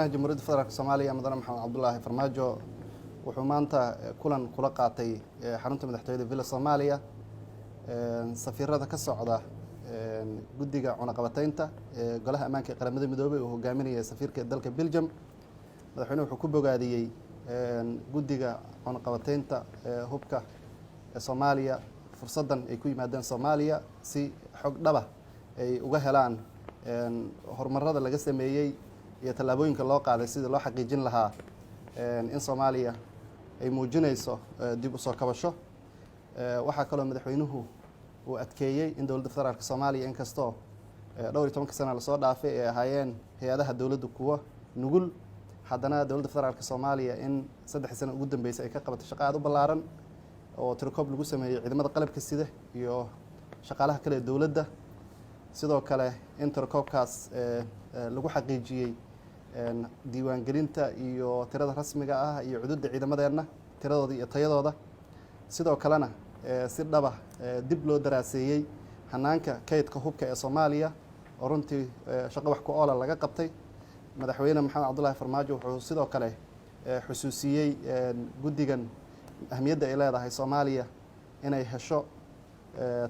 madaxweynaha jamhuuriyadda federaalk Soomaaliya mudane maxamed cabdullaahi farmaajo wuxuu maanta kulan kula qaatay xarunta madaxtooyada Villa Soomaaliya safiirada ka socda guddiga cunaqabataynta golaha ammaanka ee qaramada midoobay oo hogaaminaya safiirka dalka Belgium. madaxweynuhu wuxuu ku bogaadiyey guddiga cunaqabataynta hubka ee Soomaaliya fursadan ay ku yimaadeen Soomaaliya si xog dhaba ay uga helaan horumarada laga sameeyay iyo tallaabooyinka loo qaaday sidii loo xaqiijin lahaa in Soomaaliya ay muujinayso dib u soo kabasho. waxaa kaloo madaxweynuhu uu adkeeyey in dowladda federaalka Soomaaliya inkastoo dhowr iyo 10 sano la soo dhaafay ay ahaayeen hay'adaha dowladda kuwa nugul, haddana dowladda federaalka Soomaaliya in 3 sano ugu dambeysay ay ka qabatay shaqo aad u ballaaran oo tirkoob lagu sameeyay ciidamada qalabka sida iyo shaqaalaha kale ee dowladda. sidoo kale in tirkoobkaas lagu xaqiijiyey diiwaangelinta iyo tirada rasmiga ah iyo xuduudda ciidamadeena tiradooda iyo tayadooda. sidoo kalena si dhaba dib loo daraaseeyey hanaanka kaydka hubka ee Soomaaliya oo runtii shaqo wax ku oola laga qabtay. madaxweyne maxamed cabdullaahi farmaajo wuxuu sidoo kale xusuusiyey guddigan ahmiyadda ay leedahay Soomaaliya inay hesho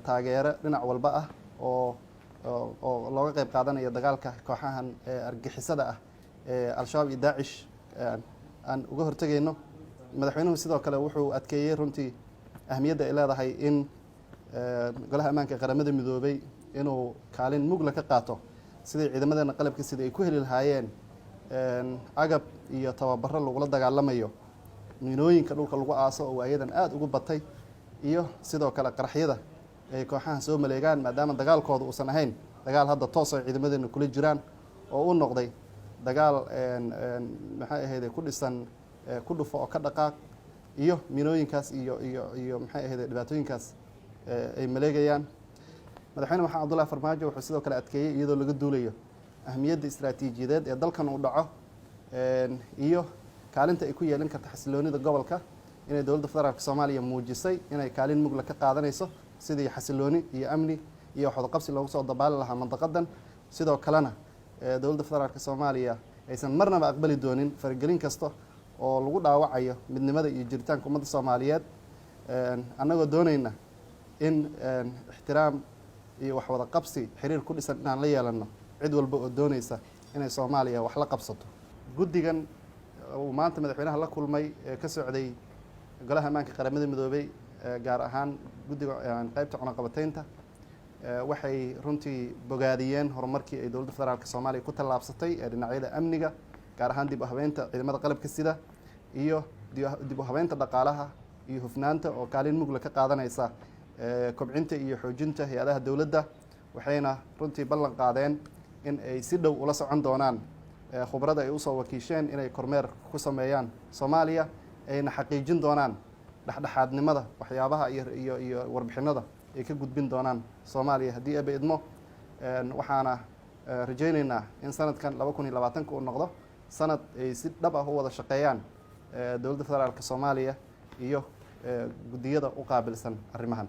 taageero dhinac walba ah oo looga qayb qaadanayo dagaalka kooxahan argagixisada ah ee Al-Shabaab iyo Daacish aan uga hortagayno. madaxweynuhu sidoo kale wuxuu adkeeyey runtii ahmiyadda ay leedahay in golaha ammaanka ee qaramada midoobay inuu kaalin mugla ka qaato sidii ciidamadeena qalabka sida ay ku heli lahaayeen agab iyo tababaro lagula dagaalamayo miinooyinka dhulka lagu aaso oo ayadan aad ugu batay, iyo sidoo kale qaraxyada ay kooxahan soo maleegaan maadaama dagaalkooda uusan ahayn dagaal hadda toos ay ciidamadeena kula jiraan oo u noqday dagaal maxay ahayd ku dhisan ku dhufo oo ka dhaqaaq iyo miinooyinkaas iyo maxay ahayd dhibaatooyinkaas ay maleegayaan. madaxweyne maxamed cabdullaahi farmaajo wuxuu sidoo kale adkeeyey iyadoo laga duulayo ahmiyadda istiraatiijiyadeed ee dalkan uu dhaco iyo kaalinta ay ku yeelan karto xasiloonida gobolka inay dowladda federaalka Soomaaliya muujisay inay kaalin mugla ka qaadanayso sidii xasilooni iyo amni iyo wada qabsi loogu soo dabaali lahaa mandaqadan. sidoo kalena dowladda federaalka Soomaaliya aysan marnaba aqbali doonin faragelin kasta oo lagu dhaawacayo midnimada iyo jiritaanka ummadda Soomaaliyeed, annagoo doonayna in ixtiraam iyo wax wada qabsi xiriir ku dhisan inaan la yeelano cid walba oo doonaysa inay Soomaaliya wax la qabsato. guddigan uu maanta madaxweynaha la kulmay ka socday golaha ammaanka qaramada midoobay gaar ahaan guddiga qaybta cunaqabataynta waxay runtii bogaadiyeen horumarkii ay dowladda federaalka Soomaaliya ku tallaabsatay ee dhinacyada amniga, gaar ahaan dib u habeynta ciidamada qalabka sida iyo dib u habeynta dhaqaalaha iyo hufnaanta oo kaalin mugla ka qaadanaysa kobcinta iyo xoojinta hay'adaha dowladda. waxayna runtii ballan qaadeen in ay si dhow ula socon doonaan khubarada ay usoo wakiisheen inay kormeer ku sameeyaan Soomaaliya, ayna xaqiijin doonaan dhexdhexaadnimada waxyaabaha iyo warbixinada ay ka gudbin doonaan Soomaaliya haddii ay idmo. waxaana rajaynaynaa in sanadkan 2020 uu noqdo sanad ay si dhab ah u wada shaqeeyaan dowladda federaalka Soomaaliya iyo guddiyada u qaabilsan arrimahan.